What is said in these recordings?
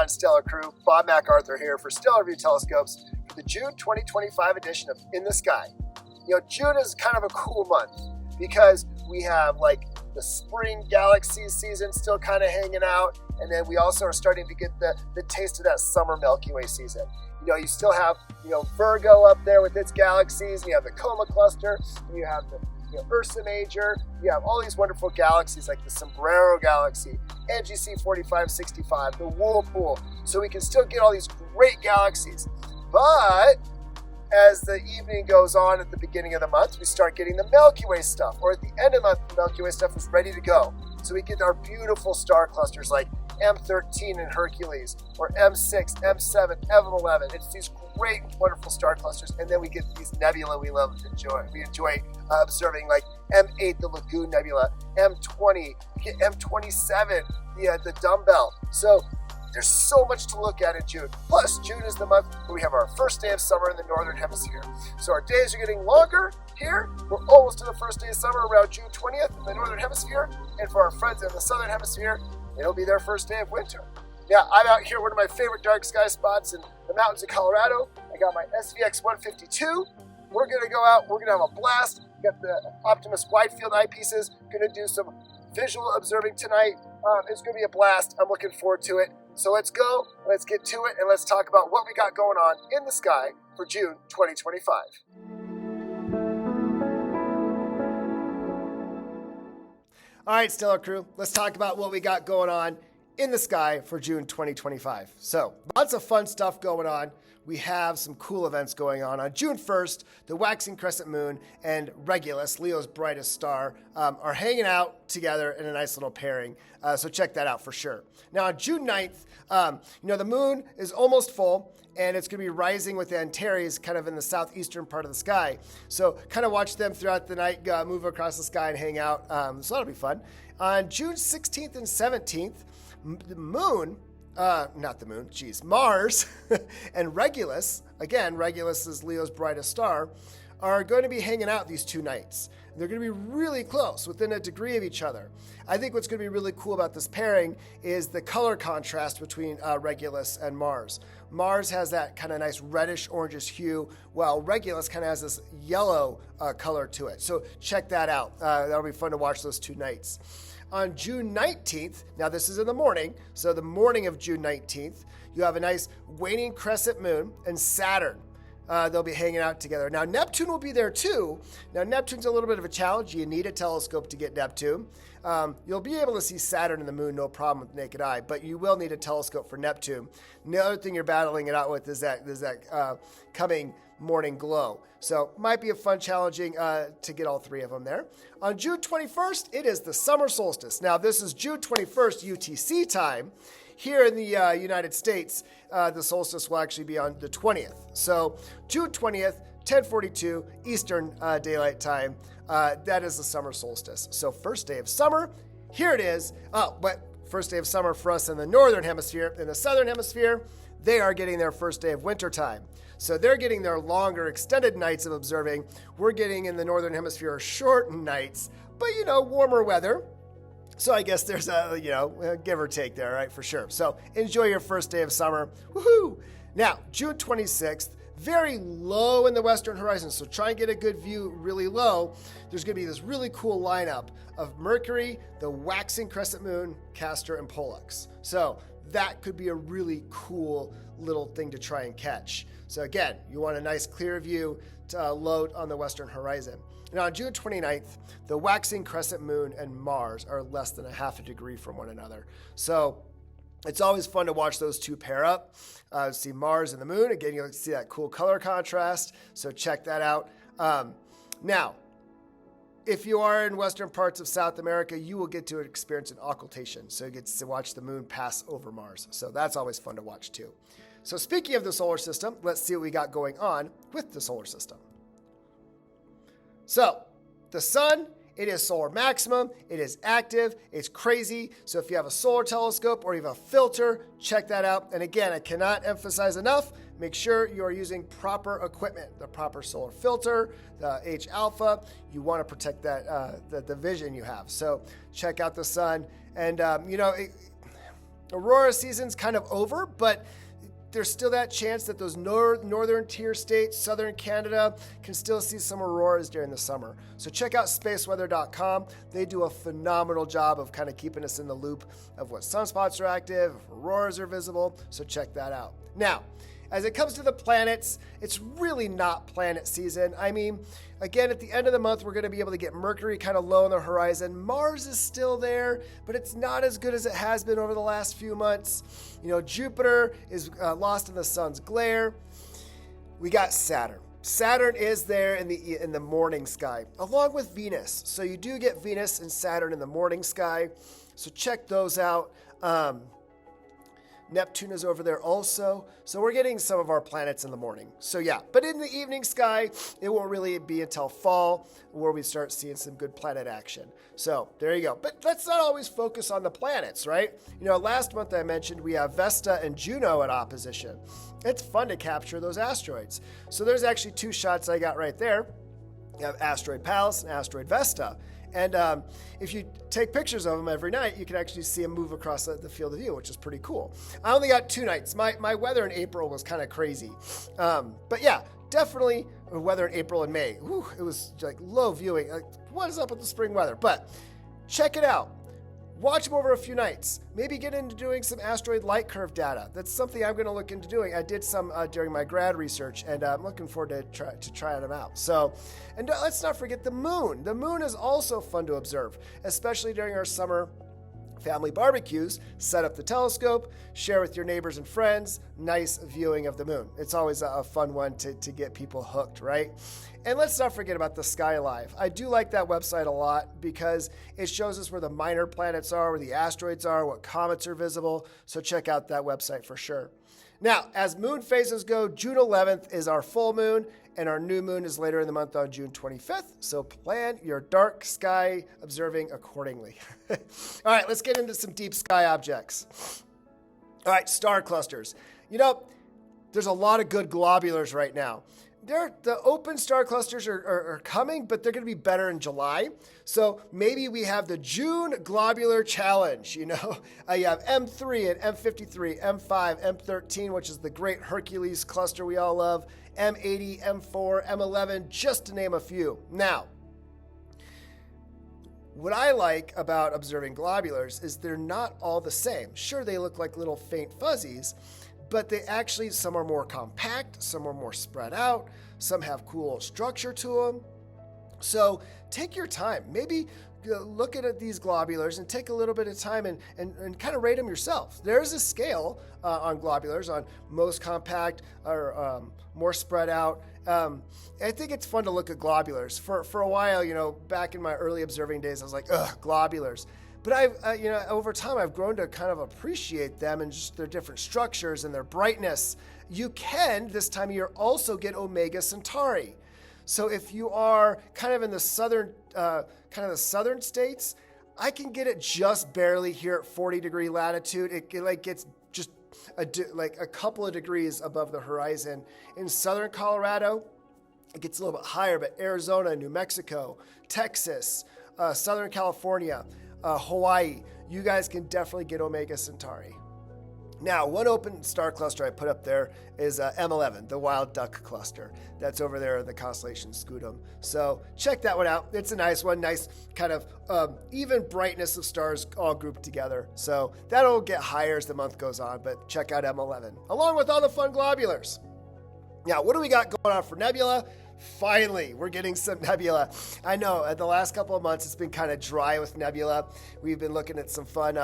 on, Stellar Crew? Bob MacArthur here for Stellarvue Telescopes for the June 2025 edition of In the Sky. You know, June is kind of a cool month because we have like the spring galaxy season still kind of hanging out, and then we also are starting to get the taste of that summer Milky Way season. You know, you still have, Virgo up there with its galaxies, and you have the Coma Cluster, and you have the Ursa Major. You have all these wonderful galaxies like the Sombrero Galaxy, NGC 4565, the Whirlpool. So we can still get all these great galaxies. But as the evening goes on at the beginning of the month, we start getting the Milky Way stuff, or at the end of the month, the Milky Way stuff is ready to go. So we get our beautiful star clusters like M13 in Hercules, or M6, M7, M11. It's these great, wonderful star clusters, and then we get these nebula we love to enjoy. We enjoy observing like M8, the Lagoon Nebula, M20, M27, the Dumbbell. So there's so much to look at in June. Plus, June is the month where we have our first day of summer in the Northern Hemisphere. So our days are getting longer here. We're almost to the first day of summer around June 20th in the Northern Hemisphere. And for our friends in the Southern Hemisphere, it'll be their first day of winter. Yeah, I'm out here, one of my favorite dark sky spots in the mountains of Colorado. I got my SVX 152. We're going to go out. We're going to have a blast. Got the Optimus wide field eyepieces. Going to do some visual observing tonight. It's going to be a blast. I'm looking forward to it. So let's go, let's get to it, and let's talk about what we got going on in the sky for June 2025. All right, Stellar Crew, let's talk about what we got going on in the sky for June 2025. So lots of fun stuff going on. We have some cool events going on. On June 1st, the waxing crescent moon and Regulus, Leo's brightest star, are hanging out together in a nice little pairing. So check that out for sure. Now on June 9th, the moon is almost full, and it's going to be rising with Antares kind of in the southeastern part of the sky. So kind of watch them throughout the night, move across the sky and hang out. So that'll be fun. On June 16th and 17th, Mars and Regulus, again, Regulus is Leo's brightest star, are going to be hanging out these two nights. They're going to be really close, within a degree of each other. I think what's going to be really cool about this pairing is the color contrast between Regulus and Mars. Mars has that kind of nice reddish orangish hue, while Regulus kind of has this yellow color to it. So check that out. That'll be fun to watch those two nights. On June 19th, now this is in the morning, so the morning of June 19th, you have a nice waning crescent moon and Saturn. They'll be hanging out together. Now, Neptune will be there too. Now, Neptune's a little bit of a challenge. You need a telescope to get Neptune. You'll be able to see Saturn and the moon, no problem with the naked eye, but you will need a telescope for Neptune. And the other thing you're battling it out with is that coming morning glow. So might be a fun challenging to get all three of them there. On June 21st, it is the summer solstice. Now, this is June 21st UTC time. Here in the United States, the solstice will actually be on the 20th. So June 20th, 10:42 Eastern Daylight Time. That is the summer solstice. So first day of summer, here it is. But first day of summer for us in the Northern Hemisphere. In the Southern Hemisphere, they are getting their first day of winter time. So they're getting their longer, extended nights of observing. We're getting in the Northern Hemisphere shortened nights, but warmer weather. So I guess there's a give or take there, right, for sure. So enjoy your first day of summer. Woohoo! Now, June 26th, very low in the western horizon, so try and get a good view really low. There's going to be this really cool lineup of Mercury, the waxing crescent moon, Castor, and Pollux. So that could be a really cool little thing to try and catch. So again, you want a nice clear view to load on the western horizon. Now on June 29th, the waxing crescent moon and Mars are less than a half a degree from one another. So it's always fun to watch those two pair up. See Mars and the moon. Again, you'll see that cool color contrast. So check that out. Now, if you are in western parts of South America, you will get to experience an occultation. So you get to watch the moon pass over Mars. So that's always fun to watch too. So speaking of the solar system, let's see what we got going on with the solar system. So the sun, it is solar maximum, it is active, it's crazy. So if you have a solar telescope or you have a filter, check that out. And again, I cannot emphasize enough, make sure you are using proper equipment, the proper solar filter, the H alpha. You want to protect that the vision you have. So check out the sun. And Aurora season's kind of over, but there's still that chance that those northern tier states, southern Canada, can still see some auroras during the summer. So check out spaceweather.com. They do a phenomenal job of kind of keeping us in the loop of what sunspots are active, if auroras are visible. So check that out. Now, as it comes to the planets, it's really not planet season. I mean, again, at the end of the month, we're going to be able to get Mercury kind of low on the horizon. Mars is still there, but it's not as good as it has been over the last few months. You know, Jupiter is lost in the sun's glare. We got Saturn. Saturn is there in the morning sky, along with Venus. So you do get Venus and Saturn in the morning sky. So check those out. Neptune is over there also. So we're getting some of our planets in the morning. So yeah, but in the evening sky, it won't really be until fall where we start seeing some good planet action. So there you go. But let's not always focus on the planets, right? You know, last month I mentioned we have Vesta and Juno at opposition. It's fun to capture those asteroids. So there's actually two shots I got right there. You have Asteroid Pallas and Asteroid Vesta. And if you take pictures of them every night, you can actually see them move across the field of view, which is pretty cool. I only got 2 nights. My weather in April was kind of crazy. But yeah, definitely weather in April and May. Whew, it was like low viewing. Like, what is up with the spring weather? But check it out. Watch them over a few nights. Maybe get into doing some asteroid light curve data. That's something I'm going to look into doing. I did some during my grad research, and I'm looking forward to trying them out. So, and let's not forget the moon. The moon is also fun to observe, especially during our summer family barbecues. Set up the telescope, share with your neighbors and friends. Nice viewing of the moon. It's always a fun one to get people hooked, right? And let's not forget about the Sky Live. I do like that website a lot because it shows us where the minor planets are, where the asteroids are, what comets are visible. So check out that website for sure. Now, as moon phases go, June 11th is our full moon, and our new moon is later in the month on June 25th. So plan your dark sky observing accordingly. All right, let's get into some deep sky objects. All right, star clusters. You know, there's a lot of good globulars right now. The open star clusters are coming, but they're going to be better in July. So maybe we have the June Globular Challenge. You know, you have M3 and M53, M5, M13, which is the great Hercules cluster we all love, M80, M4, M11, just to name a few. Now, what I like about observing globulars is they're not all the same. Sure, they look like little faint fuzzies, but they actually, some are more compact, some are more spread out, some have cool structure to them. So take your time. Maybe look at these globulars and take a little bit of time and kind of rate them yourself. There's a scale on globulars on most compact or more spread out. I think it's fun to look at globulars. For a while, you know, back in my early observing days, I was like, ugh, globulars. But over time, I've grown to kind of appreciate them and just their different structures and their brightness. You can, this time of year, also get Omega Centauri. So if you are kind of in the southern states, I can get it just barely here at 40-degree latitude. It like gets just a couple of degrees above the horizon. In southern Colorado, it gets a little bit higher, but Arizona, New Mexico, Texas, Southern California, Hawaii, you guys can definitely get Omega Centauri. Now, one open star cluster I put up there is M11, the Wild Duck cluster. That's over there in the constellation Scutum. So check that one out. It's a nice one, nice kind of even brightness of stars all grouped together. So that'll get higher as the month goes on, but check out M11, along with all the fun globulars. Now, what do we got going on for Nebula? Finally, we're getting some nebula. I know the last couple of months it's been kind of dry with nebula. We've been looking at some fun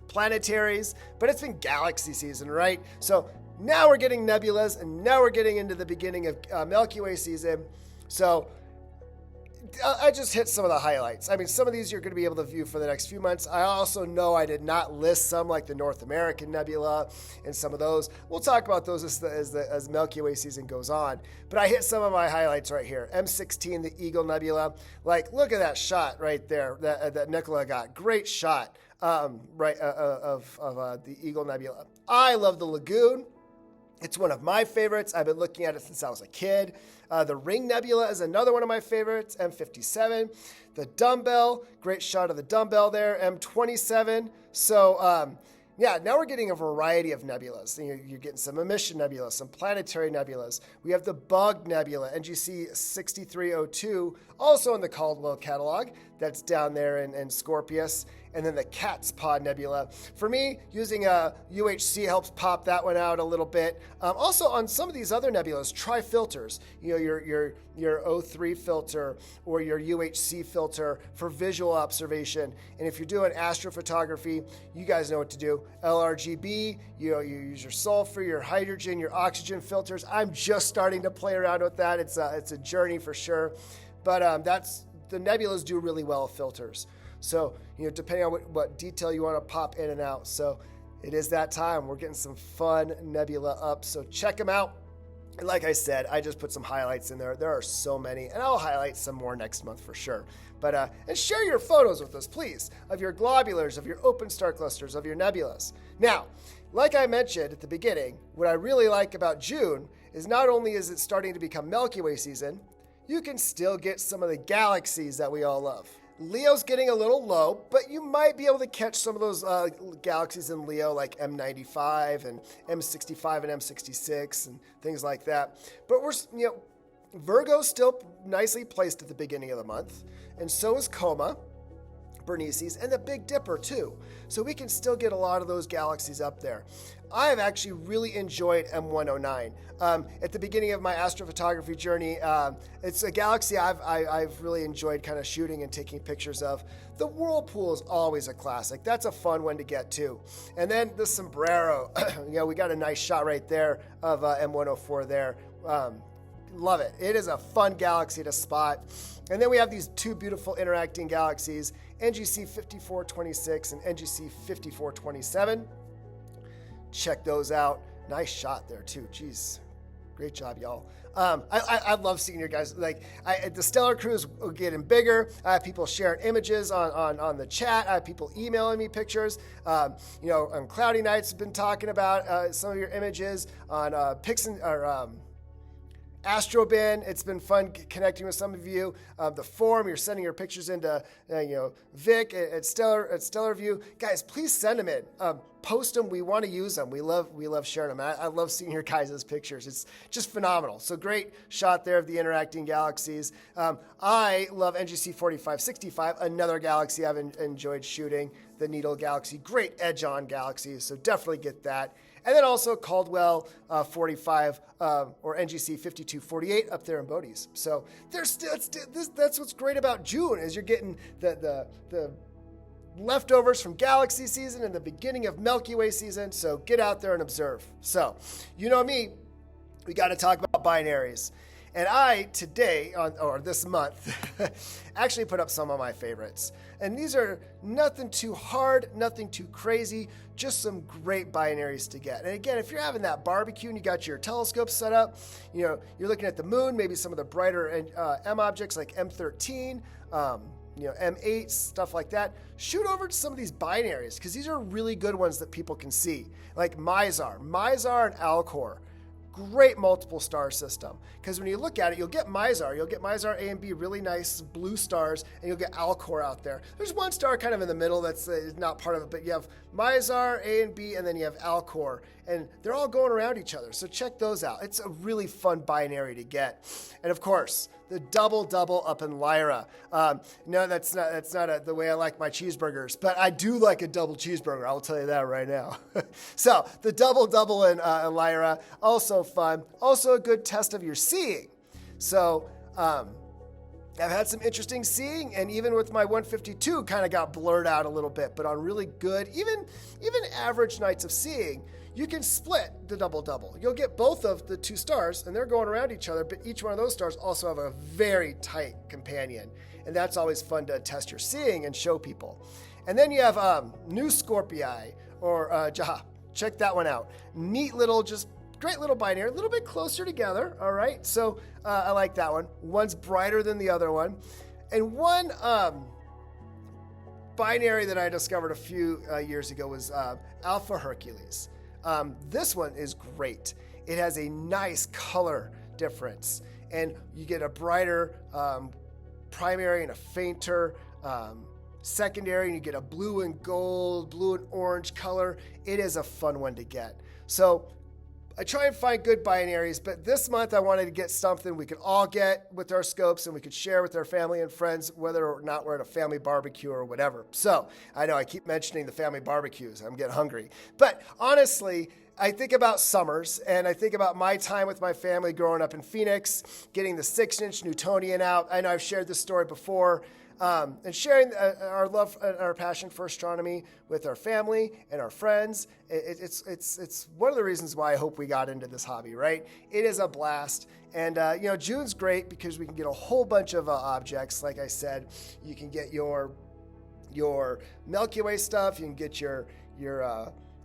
planetaries, but it's been galaxy season, right? So now we're getting nebulas, and now we're getting into the beginning of Milky Way season. So I just hit some of the highlights. I mean, some of these you're going to be able to view for the next few months. I also know I did not list some like the North American Nebula and some of those. We'll talk about those as Milky Way season goes on. But I hit some of my highlights right here. M16, the Eagle Nebula. Like, look at that shot right there that Nicola got. Great shot of the Eagle Nebula. I love the Lagoon. It's one of my favorites. I've been looking at it since I was a kid. The Ring Nebula is another one of my favorites, M57. The Dumbbell, great shot of the Dumbbell there, M27. So Yeah, now we're getting a variety of nebulas. You're getting some emission nebulas, some planetary nebulas. We have the Bug Nebula, NGC 6302, also in the Caldwell catalog. That's down there in Scorpius. And then the Cat's Paw Nebula. For me, using a UHC helps pop that one out a little bit. Also, on some of these other nebulas, try filters. Your O3 filter or your UHC filter for visual observation. And if you're doing astrophotography, you guys know what to do. LRGB, you use your sulfur, your hydrogen, your oxygen filters. I'm just starting to play around with that. It's a journey for sure. But the nebulas do really well with filters. So, depending on what detail you want to pop in and out. So it is that time. We're getting some fun nebula up. So check them out. And like I said, I just put some highlights in there. There are so many, and I'll highlight some more next month for sure. But and share your photos with us, please, of your globulars, of your open star clusters, of your nebulas. Now, like I mentioned at the beginning, what I really like about June is not only is it starting to become Milky Way season, you can still get some of the galaxies that we all love. Leo's getting a little low, but you might be able to catch some of those galaxies in Leo, like M95 and M65 and M66 and things like that. But Virgo's still nicely placed at the beginning of the month, and so is Coma, Bernices, and the Big Dipper too. So we can still get a lot of those galaxies up there. I have actually really enjoyed M109. At the beginning of my astrophotography journey, it's a galaxy I've really enjoyed kind of shooting and taking pictures of. The Whirlpool is always a classic. That's a fun one to get too. And then the Sombrero, we got a nice shot right there of M104 there. Love it. It is a fun galaxy to spot. And then we have these two beautiful interacting galaxies, NGC 5426 and NGC 5427. Check those out. Nice shot there too. Jeez, great job, y'all. I love seeing your guys. The Stellar Crew is getting bigger. I have people sharing images on the chat. I have people emailing me pictures. On Cloudy Nights, have been talking about some of your images on Astrobin. It's been fun connecting with some of you. The forum, you're sending your pictures into Vic at Stellarvue. Guys, please send them in. Post them. We want to use them. We love sharing them. I love seeing your guys' pictures. It's just phenomenal. So great shot there of the interacting galaxies. I love NGC 4565, another galaxy I've enjoyed shooting, the Needle Galaxy. Great edge-on galaxy, so definitely get that. And then also Caldwell 45 or NGC 5248 up there in Bodies. So that's what's great about June is you're getting the leftovers from galaxy season and the beginning of Milky Way season. So get out there and observe. So you know me, we got to talk about binaries. And I today, or this month, actually put up some of my favorites. And these are nothing too hard, nothing too crazy, just some great binaries to get. And again, if you're having that barbecue and you got your telescope set up, you're looking at the moon, maybe some of the brighter M objects like M13, M8, stuff like that, shoot over to some of these binaries because these are really good ones that people can see, like Mizar and Alcor. Great multiple star system because when you look at it, you'll get Mizar A and B, really nice blue stars, and you'll get Alcor out there. There's one star kind of in the middle that's not part of it, but you have Mizar A and B, and then you have Alcor, and they're all going around each other. So check those out. It's a really fun binary to get, and of course the double up in Lyra. No, that's not the way I like my cheeseburgers, but I do like a double cheeseburger. I'll tell you that right now. So the double in Lyra, also fun, also a good test of your seeing. So I've had some interesting seeing, and even with my 152, kind of got blurred out a little bit. But on really good, even average nights of seeing, you can split the double. You'll get both of the two stars, and they're going around each other, but each one of those stars also have a very tight companion. And that's always fun to test your seeing and show people. And then you have New Scorpii, or Jaha. Check that one out. Neat little, just great little binary, a little bit closer together, all right? So I like that one. One's brighter than the other one. And one binary that I discovered a few years ago was Alpha Hercules. This one is great. It has a nice color difference, and you get a brighter primary and a fainter secondary and you get a blue and gold, blue and orange color, it is a fun one to get. So I try and find good binaries, but this month I wanted to get something we could all get with our scopes and we could share with our family and friends, whether or not we're at a family barbecue or whatever. So I know I keep mentioning the family barbecues. I'm getting hungry. But honestly, I think about summers and I think about my time with my family growing up in Phoenix, getting the 6-inch Newtonian out. I know I've shared this story before. And sharing our love and our passion for astronomy with our family and our friends. It's one of the reasons why I hope we got into this hobby, right? It is a blast. And, June's great because we can get a whole bunch of objects. Like I said, you can get your Milky Way stuff. You can get your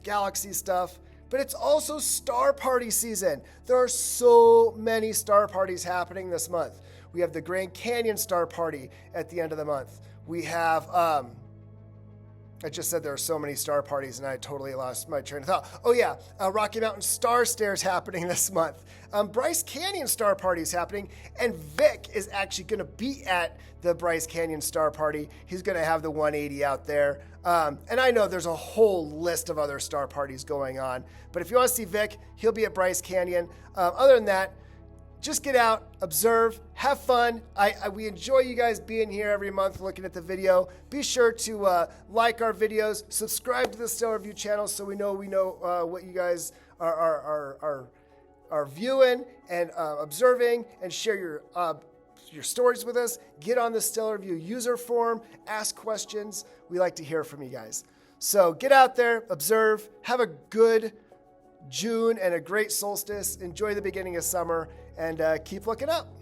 galaxy stuff. But it's also star party season. There are so many star parties happening this month. We have the Grand Canyon Star Party at the end of the month. We have, I just said there are so many star parties and I totally lost my train of thought. Oh yeah, Rocky Mountain Star Stairs happening this month. Bryce Canyon Star Party is happening, and Vic is actually going to be at the Bryce Canyon Star Party. He's going to have the 180 out there. And I know there's a whole list of other star parties going on, but if you want to see Vic, he'll be at Bryce Canyon. Other than that, just get out, observe, have fun. We enjoy you guys being here every month looking at the video. Be sure to like our videos, subscribe to the Stellarvue channel so we know what you guys are viewing and observing, and share your stories with us. Get on the Stellarvue user forum, ask questions. We like to hear from you guys. So get out there, observe, have a good June and a great solstice. Enjoy the beginning of summer, and keep looking up.